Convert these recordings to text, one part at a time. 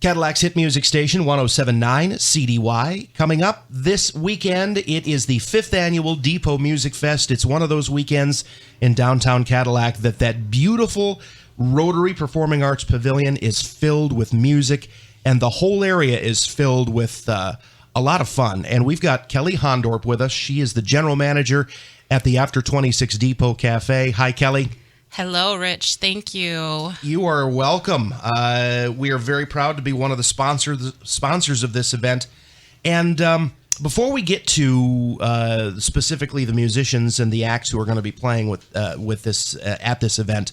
Cadillac's hit music station, 107.9 CDY. Coming up this weekend, it is the 5th annual Depot Music Fest. It's one of those weekends in downtown Cadillac that beautiful Rotary Performing Arts Pavilion is filled with music, and the whole area is filled with a lot of fun. And we've got Kelly Hondorp with us. She is the general manager at the After 26 Depot Cafe. Hi, Kelly. Hello, Rich. Thank you. You are welcome. We are very proud to be one of the sponsors of this event. And before we get to specifically the musicians and the acts who are going to be playing with this at this event,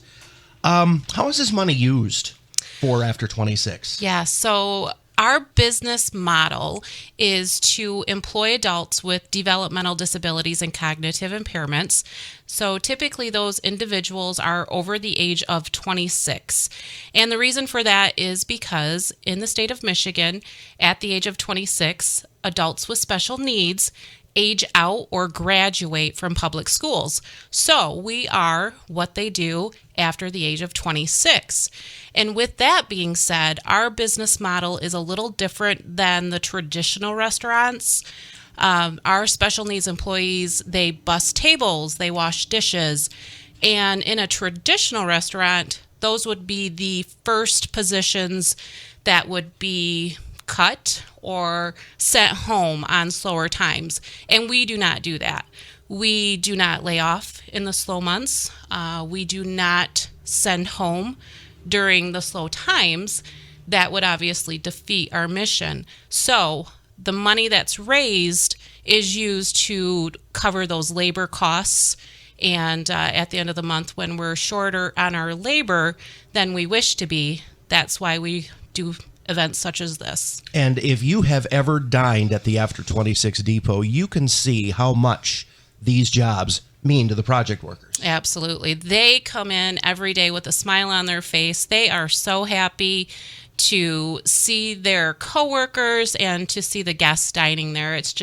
how is this money used for After 26? Yeah, so our business model is to employ adults with developmental disabilities and cognitive impairments. So typically those individuals are over the age of 26. And the reason for that is because in the state of Michigan, at the age of 26, adults with special needs age out or graduate from public schools. So we are what they do after the age of 26. And with that being said, our business model is a little different than the traditional restaurants. Our special needs employees, they bus tables, they wash dishes. And in a traditional restaurant, those would be the first positions that would be cut or sent home on slower times. And we do not do that. We do not lay off in the slow months. We do not send home during the slow times. That would obviously defeat our mission. So the money that's raised is used to cover those labor costs. And at the end of the month, when we're shorter on our labor than we wish to be, that's why we do events such as this. And if you have ever dined at the After 26 Depot, you can see how much these jobs mean to the project workers. Absolutely. They come in every day with a smile on their face. They are so happy to see their coworkers and to see the guests dining there. It's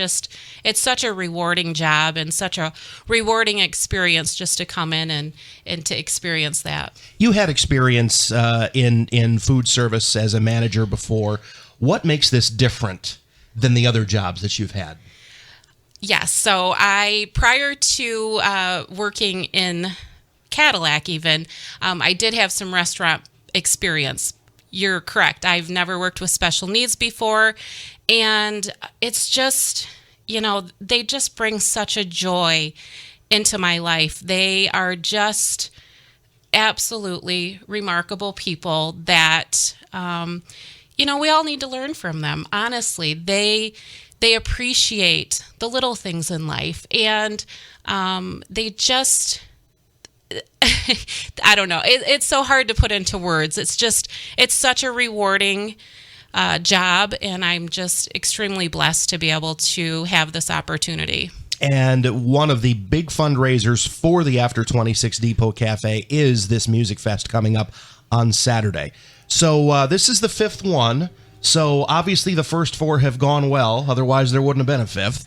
such a rewarding job and such a rewarding experience just to come in and to experience that. You had experience in food service as a manager before. What makes this different than the other jobs that you've had? Yes. So prior to working in Cadillac even, I did have some restaurant experience. You're correct. I've never worked with special needs before. And it's just, they just bring such a joy into my life. They are just absolutely remarkable people that, we all need to learn from them. Honestly, they appreciate the little things in life. And they just... I don't know. It's so hard to put into words. It's such a rewarding job, and I'm just extremely blessed to be able to have this opportunity. And one of the big fundraisers for the After 26 Depot Cafe is this Music Fest coming up on Saturday. So this is the 5th one. So obviously the first 4 have gone well. Otherwise, there wouldn't have been a 5th.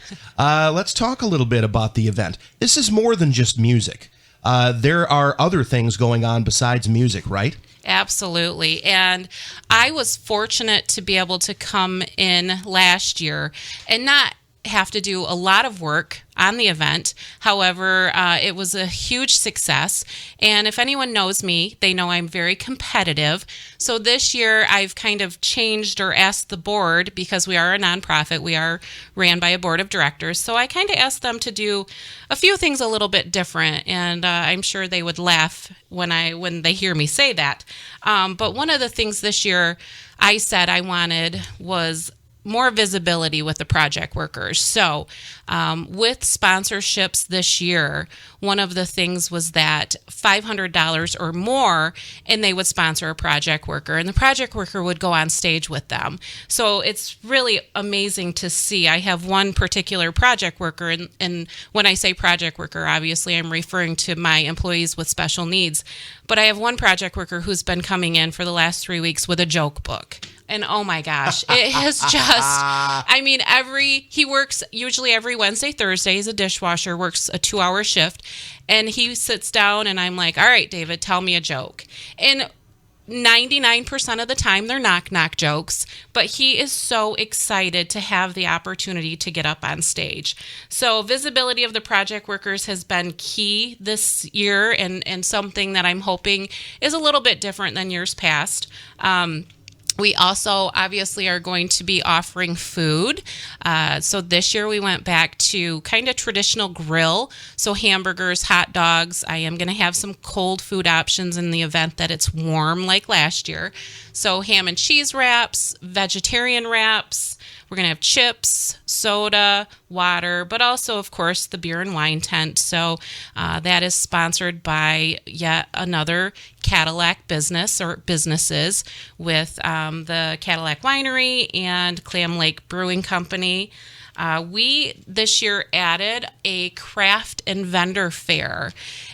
Let's talk a little bit about the event. This is more than just music. There are other things going on besides music, right? Absolutely. And I was fortunate to be able to come in last year and not have to do a lot of work on the event. However, it was a huge success. And if anyone knows me, they know I'm very competitive. So this year I've kind of changed or asked the board, because we are a nonprofit, we are ran by a board of directors. So I kind of asked them to do a few things a little bit different. And I'm sure they would laugh when they hear me say that. But one of the things this year I said I wanted was more visibility with the project workers. So with sponsorships this year, one of the things was that $500 or more, and they would sponsor a project worker, and the project worker would go on stage with them. So it's really amazing to see. I have one particular project worker, and when I say project worker, obviously I'm referring to my employees with special needs, but I have one project worker who's been coming in for the last 3 weeks with a joke book. And oh my gosh, it has he works usually every Wednesday, Thursday. He's a dishwasher, works a 2-hour shift. And he sits down and I'm like, all right, David, tell me a joke. And 99% of the time they're knock jokes, but he is so excited to have the opportunity to get up on stage. So visibility of the project workers has been key this year, and something that I'm hoping is a little bit different than years past. We also obviously are going to be offering food. So this year we went back to kind of traditional grill. So hamburgers, hot dogs. I am going to have some cold food options in the event that it's warm like last year. So ham and cheese wraps, vegetarian wraps. We're going to have chips, soda, water, but also, of course, the beer and wine tent. So that is sponsored by yet another Cadillac business or businesses with the Cadillac Winery and Clam Lake Brewing Company. We this year added a craft and vendor fair,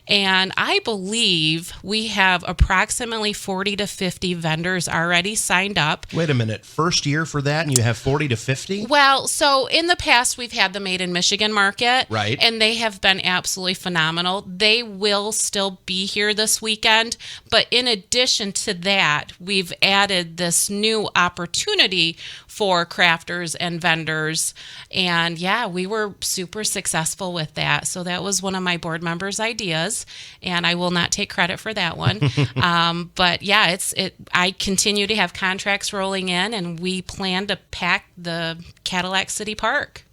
and I believe we have approximately 40 to 50 vendors already signed up. Wait a minute. First year for that, and you have 40 to 50? Well, so in the past, we've had the Made in Michigan market, right? And they have been absolutely phenomenal. They will still be here this weekend, but in addition to that, we've added this new opportunity for crafters and vendors. And yeah, we were super successful with that. So that was one of my board members' ideas, and I will not take credit for that one. But yeah, I continue to have contracts rolling in, and we plan to pack the Cadillac City Park.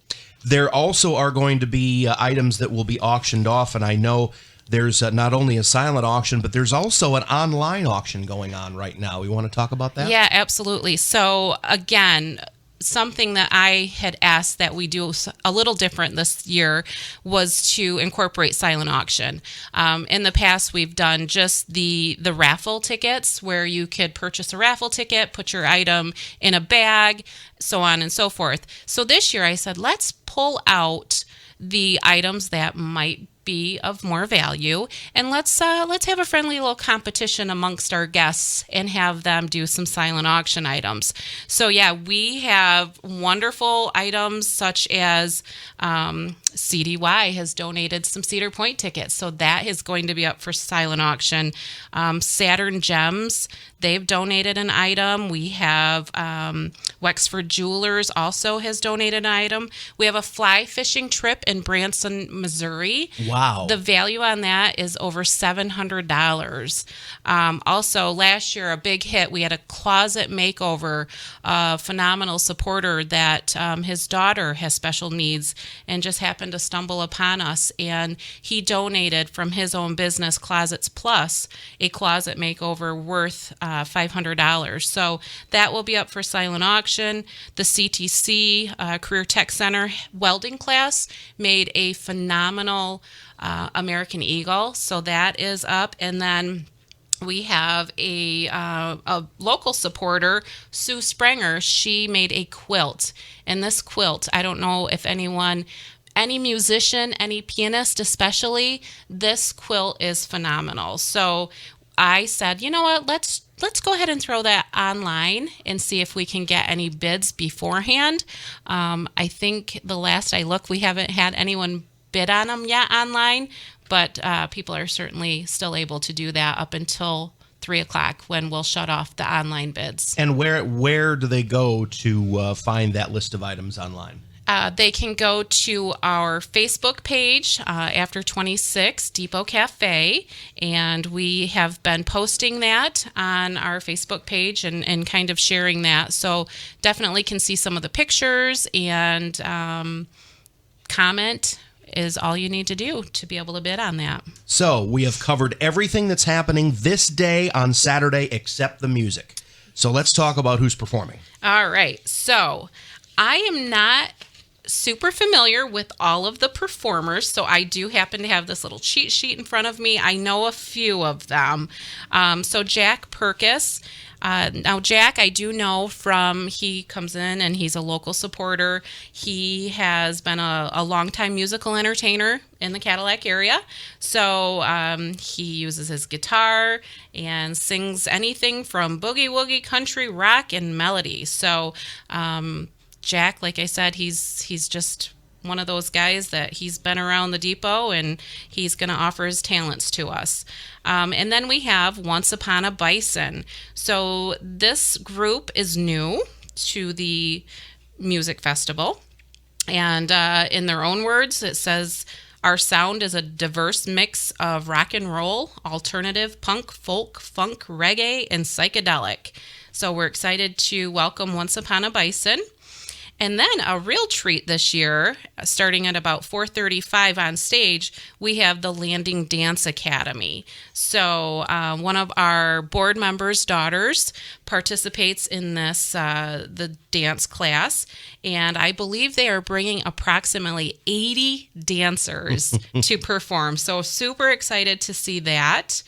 There also are going to be items that will be auctioned off, and I know there's not only a silent auction, but there's also an online auction going on right now. We want to talk about that? Yeah, absolutely. So again, something that I had asked that we do a little different this year was to incorporate silent auction. In the past, we've done just the raffle tickets where you could purchase a raffle ticket, put your item in a bag, so on and so forth. So this year I said, let's pull out the items that might be of more value, and let's have a friendly little competition amongst our guests and have them do some silent auction items. So yeah, we have wonderful items such as CDY has donated some Cedar Point tickets, so that is going to be up for silent auction. Saturn Gems, they've donated an item. We have Wexford Jewelers also has donated an item. We have a fly fishing trip in Branson, Missouri. Wow. The value on that is over $700. Also, last year, a big hit, we had a closet makeover, a phenomenal supporter that his daughter has special needs and just happened to stumble upon us, and he donated from his own business, Closets Plus, a closet makeover worth $500. So that will be up for silent auction. The CTC Career Tech Center welding class made a phenomenal American Eagle, so that is up. And then we have a local supporter, Sue Sprenger. She made a quilt, and this quilt, I don't know if any musician, any pianist especially, this quilt is phenomenal. So I said, you know what, let's go ahead and throw that online and see if we can get any bids beforehand. I think the last I looked, we haven't had anyone bid on them yet online, but people are certainly still able to do that up until 3 o'clock when we'll shut off the online bids. And where do they go to find that list of items online? They can go to our Facebook page, After 26 Depot Cafe, and we have been posting that on our Facebook page and kind of sharing that. So definitely can see some of the pictures, and comment is all you need to do to be able to bid on that. So we have covered everything that's happening this day on Saturday except the music. So let's talk about who's performing. All right. So I am not super familiar with all of the performers, so I do happen to have this little cheat sheet in front of me. I know a few of them. So Jack Perkis. Now, Jack, I do know he comes in and he's a local supporter. He has been a longtime musical entertainer in the Cadillac area. So he uses his guitar and sings anything from boogie woogie, country, rock, and melody. So Jack, like I said, he's just one of those guys that he's been around the depot and he's going to offer his talents to us. And then we have Once Upon a Bison. So this group is new to the music festival. And in their own words, it says, our sound is a diverse mix of rock and roll, alternative, punk, folk, funk, reggae, and psychedelic. So we're excited to welcome Once Upon a Bison. And then a real treat this year, starting at about 4:35 on stage, we have the Landing Dance Academy. So one of our board members' daughters participates in this, the dance class, and I believe they are bringing approximately 80 dancers to perform. So super excited to see that.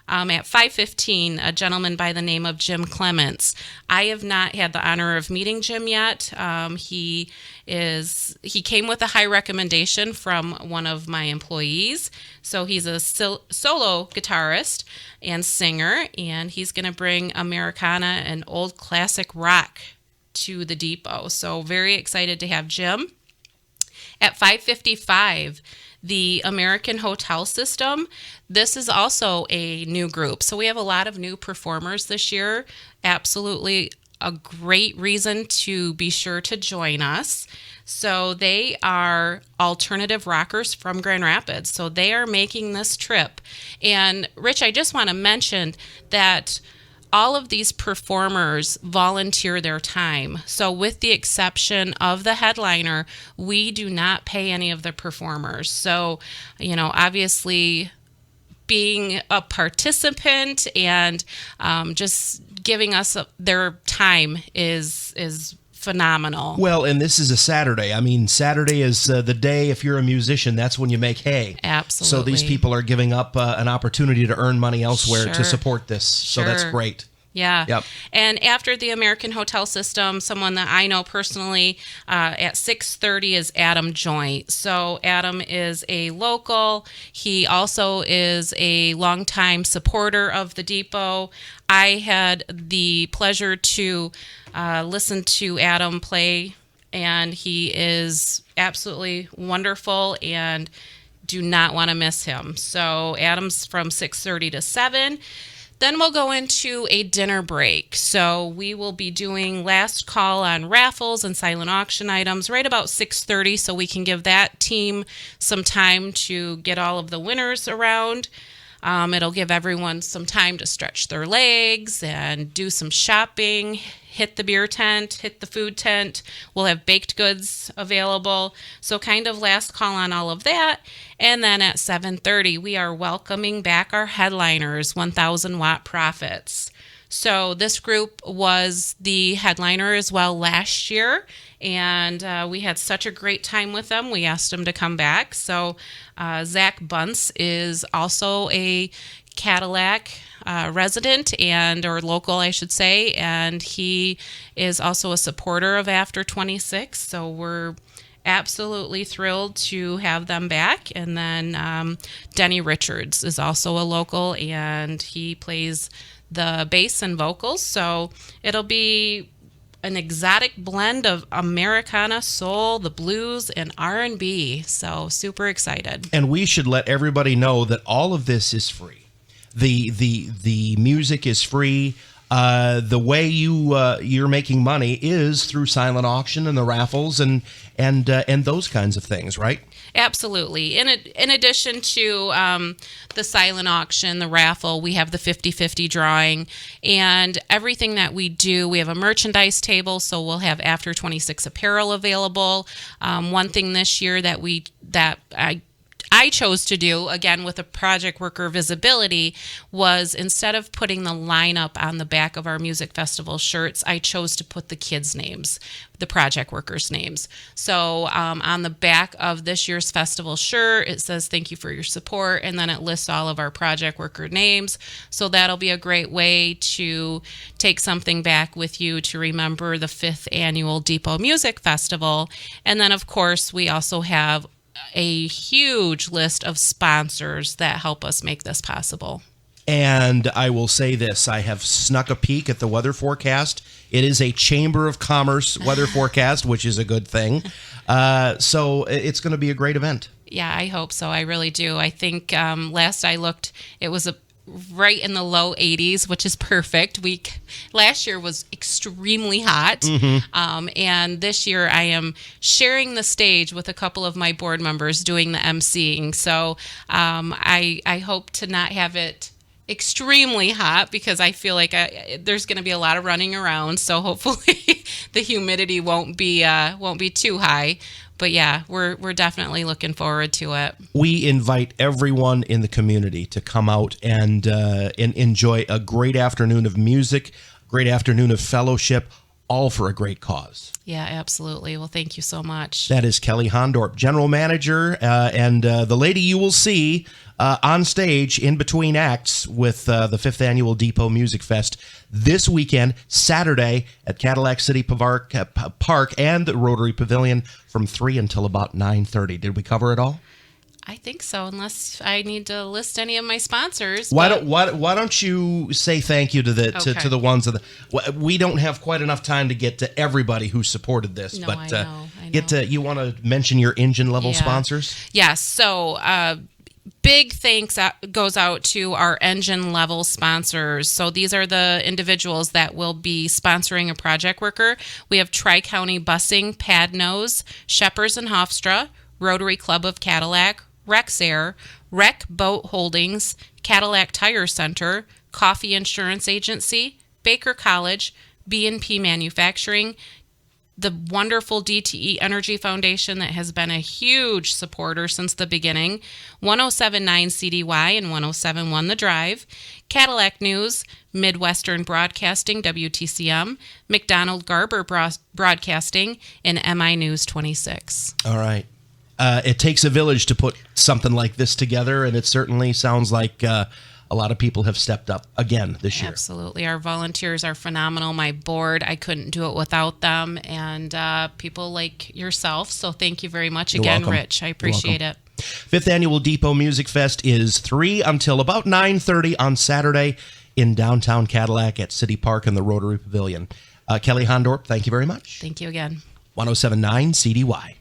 At 5:15, a gentleman by the name of Jim Clements. I have not had the honor of meeting Jim yet. He came with a high recommendation from one of my employees. So he's a solo guitarist and singer, and he's going to bring Americana and old classic rock to the depot. So very excited to have Jim. At 5:55, the American Hotel System. This is also a new group. So we have a lot of new performers this year. Absolutely a great reason to be sure to join us. So they are alternative rockers from Grand Rapids. So they are making this trip. And Rich, I just want to mention that all of these performers volunteer their time. So with the exception of the headliner, we do not pay any of the performers. So, obviously being a participant and just giving us their time is phenomenal. Well, and this is a Saturday. I mean, Saturday is the day, if you're a musician, that's when you make hay. Absolutely. So these people are giving up an opportunity to earn money elsewhere to support this. So that's great. Yeah. Yep. And after the American Hotel System, someone that I know personally at 6:30 is Adam Joint. So Adam is a local. He also is a longtime supporter of the depot. I had the pleasure to listen to Adam play, and he is absolutely wonderful and do not want to miss him. So Adam's from 6:30 to 7. Then we'll go into a dinner break. So we will be doing last call on raffles and silent auction items right about 6:30, so we can give that team some time to get all of the winners around. It'll give everyone some time to stretch their legs and do some shopping, hit the beer tent, hit the food tent. We'll have baked goods available. So kind of last call on all of that. And then at 7:30, we are welcoming back our headliners, 1,000 Watt Profits. So this group was the headliner as well last year, and we had such a great time with them. We asked them to come back. So Zach Bunce is also a Cadillac resident or local, I should say, and he is also a supporter of After 26. So we're absolutely thrilled to have them back. And then Denny Richards is also a local, and he plays the bass and vocals. So it'll be an exotic blend of Americana, soul, the blues, and R&B. So super excited. And we should let everybody know that all of this is free. The music is free. The way you're making money is through silent auction and the raffles and those kinds of things, right? Absolutely. In addition to the silent auction, the raffle, we have the 50/50 drawing, and everything that we do. We have a merchandise table, so we'll have After 26 apparel available. One thing this year that I chose to do, again with a project worker visibility, was instead of putting the lineup on the back of our music festival shirts, I chose to put the kids' names, the project workers' names. So on the back of this year's festival shirt, it says thank you for your support, and then it lists all of our project worker names. So that'll be a great way to take something back with you to remember the 5th annual Depot Music Festival. And then, of course, we also have a huge list of sponsors that help us make this possible. And I will say this, I have snuck a peek at the weather forecast. It is a Chamber of Commerce weather forecast, which is a good thing. So it's going to be a great event. Yeah, I hope so. I really do. I think last I looked, it was right in the low 80s, which is perfect. Last year was extremely hot, and this year I am sharing the stage with a couple of my board members doing the emceeing. So I hope to not have it extremely hot because I feel like there's going to be a lot of running around. So hopefully the humidity won't be too high. But yeah, we're definitely looking forward to it. We invite everyone in the community to come out and enjoy a great afternoon of music, great afternoon of fellowship, all for a great cause. Yeah, absolutely. Well, thank you so much. That is Kelly Hondorp, General Manager, and the lady you will see on stage in between acts with the 5th Annual Depot Music Fest this weekend, Saturday at Cadillac City Park and the Rotary Pavilion from 3 until about 9:30. Did we cover it all? I think so, unless I need to list any of my sponsors. Why don't you say thank you to the ones of the? We don't have quite enough time to get to everybody who supported this, No, but I know. you want to mention your engine level sponsors? Yes. So big thanks goes out to our engine level sponsors. So these are the individuals that will be sponsoring a project worker. We have Tri-County Busing, Pad Nose, Sheppers and Hofstra, Rotary Club of Cadillac, Rexair, Rec Boat Holdings, Cadillac Tire Center, Coffee Insurance Agency, Baker College, B&P Manufacturing, the wonderful DTE Energy Foundation that has been a huge supporter since the beginning, 107.9 CDY and 107.1 The Drive, Cadillac News, Midwestern Broadcasting, WTCM, McDonald Garber Broadcasting, and MI News 26. All right. It takes a village to put something like this together, and it certainly sounds like a lot of people have stepped up again this year. Absolutely. Our volunteers are phenomenal. My board, I couldn't do it without them, and people like yourself. So thank you very much again, welcome. Rich. I appreciate it. 5th Annual Depot Music Fest is 3 until about 9:30 on Saturday in downtown Cadillac at City Park and the Rotary Pavilion. Kelly Hondorp, thank you very much. Thank you again. 107.9 CDY.